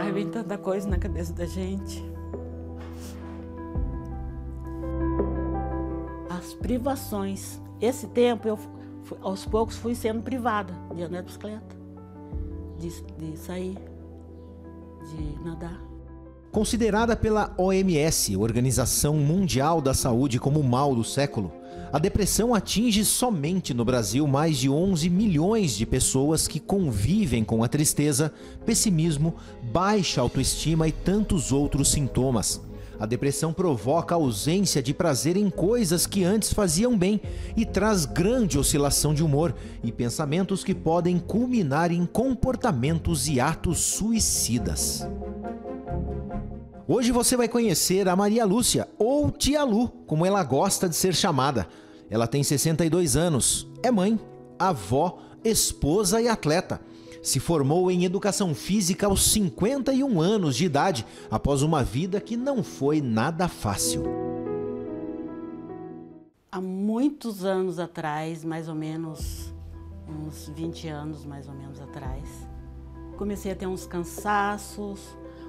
Ai, vem tanta coisa na cabeça da gente. As privações. Esse tempo, eu aos poucos fui sendo privada de andar de bicicleta, de sair, de nadar. Considerada pela OMS, Organização Mundial da Saúde, como o mal do século, a depressão atinge somente no Brasil mais de 11 milhões de pessoas que convivem com a tristeza, pessimismo, baixa autoestima e tantos outros sintomas. A depressão provoca a ausência de prazer em coisas que antes faziam bem e traz grande oscilação de humor e pensamentos que podem culminar em comportamentos e atos suicidas. Hoje você vai conhecer a Maria Lúcia, ou Tia Lu, como ela gosta de ser chamada. Ela tem 62 anos, é mãe, avó, esposa e atleta. Se formou em educação física aos 51 anos de idade, após uma vida que não foi nada fácil. Há muitos anos atrás, mais ou menos, uns 20 anos mais ou menos atrás, comecei a ter uns cansaços,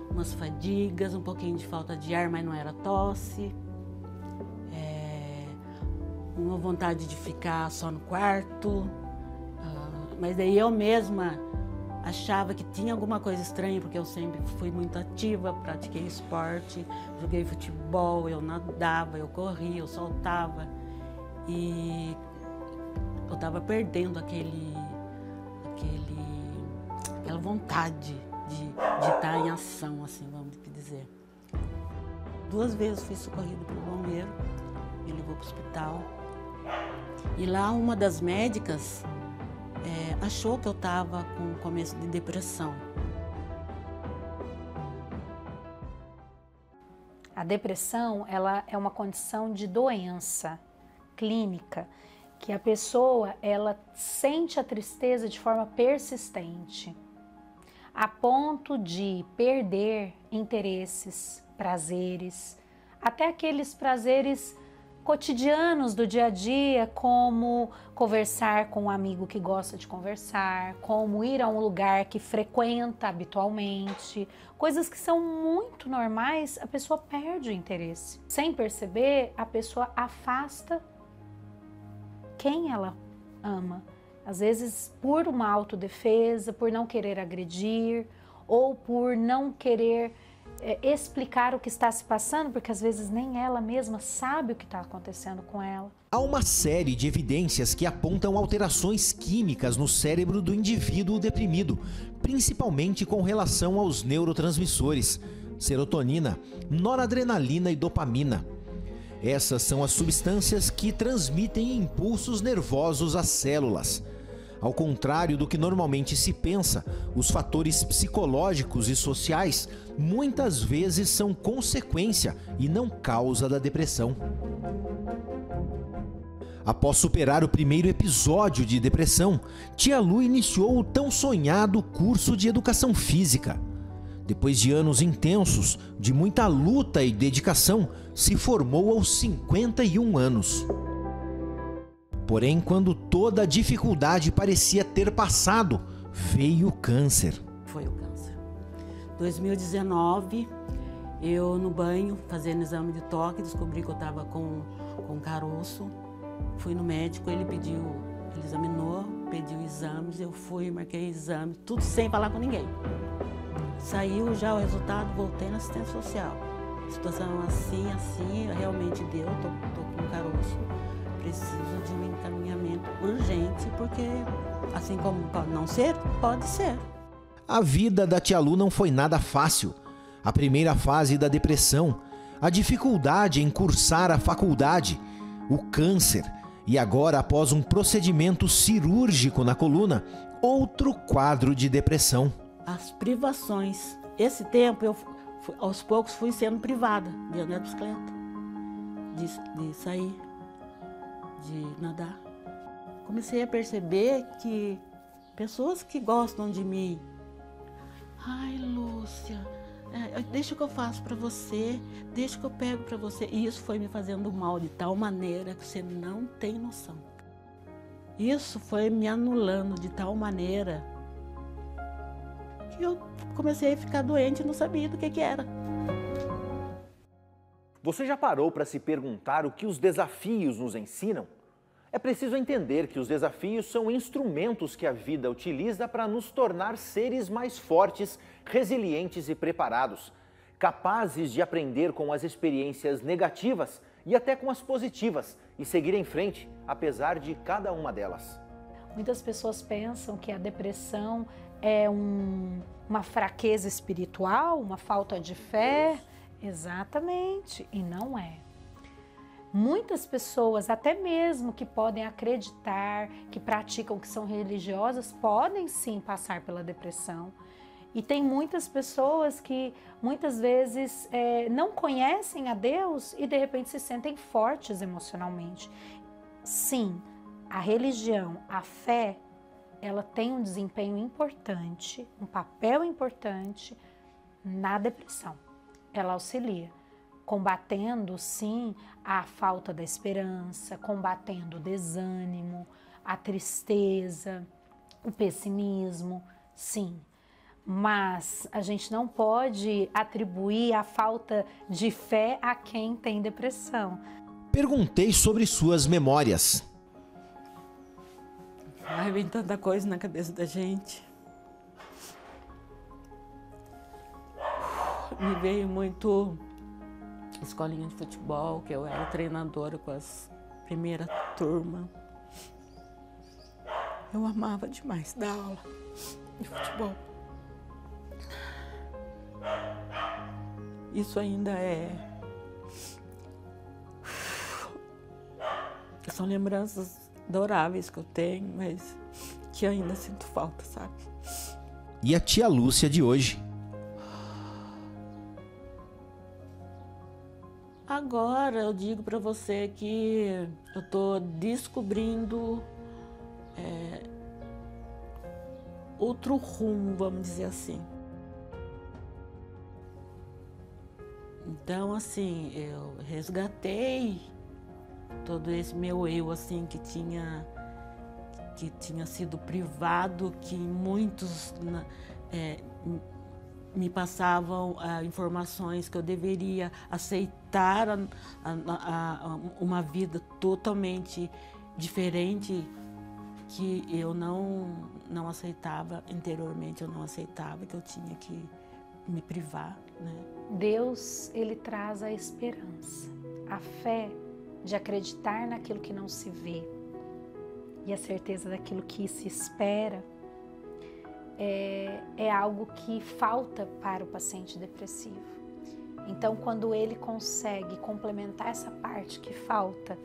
umas fadigas, um pouquinho de falta de ar, mas não era tosse. Uma vontade de ficar só no quarto. Mas daí eu mesma achava que tinha alguma coisa estranha, porque eu sempre fui muito ativa, pratiquei esporte, joguei futebol, eu nadava, eu corria, eu saltava. E eu estava perdendo aquela vontade de estar em ação, assim, vamos dizer. 2 vezes fui socorrida pelo bombeiro, me levou para o hospital. E lá uma das médicas achou que eu estava com começo de depressão. A depressão, ela é uma condição de doença clínica, que a pessoa, ela sente a tristeza de forma persistente, a ponto de perder interesses, prazeres, até aqueles prazeres cotidianos do dia a dia, como conversar com um amigo que gosta de conversar, como ir a um lugar que frequenta habitualmente, coisas que são muito normais, a pessoa perde o interesse. Sem perceber, a pessoa afasta quem ela ama. Às vezes por uma autodefesa, por não querer agredir ou por não querer explicar o que está se passando, porque às vezes nem ela mesma sabe o que está acontecendo com ela. Há uma série de evidências que apontam alterações químicas no cérebro do indivíduo deprimido, principalmente com relação aos neurotransmissores, serotonina, noradrenalina e dopamina. Essas são as substâncias que transmitem impulsos nervosos às células. Ao contrário do que normalmente se pensa, os fatores psicológicos e sociais muitas vezes são consequência e não causa da depressão. Após superar o primeiro episódio de depressão, Tia Lu iniciou o tão sonhado curso de educação física. Depois de anos intensos, de muita luta e dedicação, se formou aos 51 anos. Porém, quando toda a dificuldade parecia ter passado, veio o câncer. Foi o câncer. 2019, eu no banho, fazendo exame de toque, descobri que eu estava com caroço. Fui no médico, ele examinou, pediu exames, eu fui, marquei exame, tudo sem falar com ninguém. Saiu já o resultado, voltei na assistência social. Situação assim, realmente deu, tô com caroço. Preciso de um encaminhamento urgente, porque assim como pode não ser, pode ser. A vida da Tia Lu não foi nada fácil. A primeira fase da depressão, a dificuldade em cursar a faculdade, o câncer e agora, após um procedimento cirúrgico na coluna, outro quadro de depressão. As privações. Esse tempo eu aos poucos fui sendo privada de andar de bicicleta, de sair, de nadar. Comecei a perceber que pessoas que gostam de mim, ai, Lúcia, deixa que eu faço para você, deixa que eu pego para você. E isso foi me fazendo mal de tal maneira que você não tem noção. Isso foi me anulando de tal maneira E eu comecei a ficar doente e não sabia do que era. Você já parou para se perguntar o que os desafios nos ensinam? É preciso entender que os desafios são instrumentos que a vida utiliza para nos tornar seres mais fortes, resilientes e preparados, capazes de aprender com as experiências negativas e até com as positivas e seguir em frente, apesar de cada uma delas. Muitas pessoas pensam que a depressão é uma fraqueza espiritual, uma falta de fé. Exatamente, e não é. Muitas pessoas, até mesmo que podem acreditar, que praticam, que são religiosas, podem sim passar pela depressão. E tem muitas pessoas que muitas vezes não conhecem a Deus e de repente se sentem fortes emocionalmente. Sim, a religião, a fé, ela tem um desempenho importante, um papel importante na depressão. Ela auxilia, combatendo sim a falta da esperança, combatendo o desânimo, a tristeza, o pessimismo, sim. Mas a gente não pode atribuir a falta de fé a quem tem depressão. Perguntei sobre suas memórias. Ai, vem tanta coisa na cabeça da gente. Me veio muito escolinha de futebol, que eu era treinadora com as primeira turma. Eu amava demais dar aula de futebol. Isso ainda são lembranças adoráveis que eu tenho, mas que ainda sinto falta, sabe? E a tia Lúcia de hoje? Agora eu digo para você que eu tô descobrindo outro rumo, vamos dizer assim. Então, assim, eu resgatei todo esse meu eu, assim, que tinha sido privado, que muitos me passavam informações que eu deveria aceitar uma vida totalmente diferente, que eu não aceitava anteriormente, eu não aceitava, que eu tinha que me privar, né? Deus, ele traz a esperança, a fé de acreditar naquilo que não se vê e a certeza daquilo que se espera. É algo que falta para o paciente depressivo. Então, quando ele consegue complementar essa parte que falta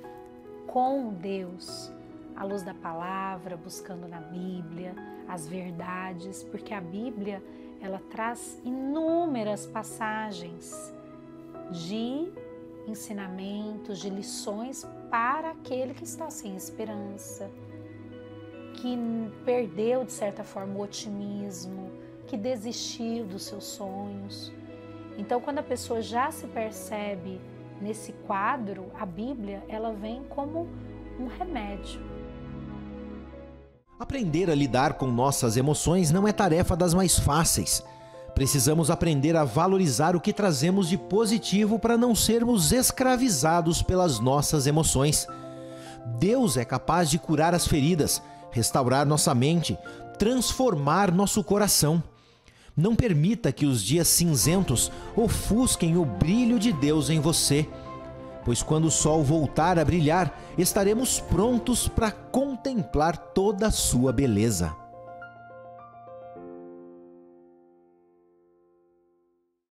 com Deus, à luz da palavra, buscando na Bíblia as verdades, porque a Bíblia, ela traz inúmeras passagens de ensinamentos, de lições para aquele que está sem esperança, que perdeu, de certa forma, o otimismo, que desistiu dos seus sonhos. Então, quando a pessoa já se percebe nesse quadro, a Bíblia, ela vem como um remédio. Aprender a lidar com nossas emoções não é tarefa das mais fáceis. Precisamos aprender a valorizar o que trazemos de positivo para não sermos escravizados pelas nossas emoções. Deus é capaz de curar as feridas, restaurar nossa mente, transformar nosso coração. Não permita que os dias cinzentos ofusquem o brilho de Deus em você, pois quando o sol voltar a brilhar, estaremos prontos para contemplar toda a sua beleza.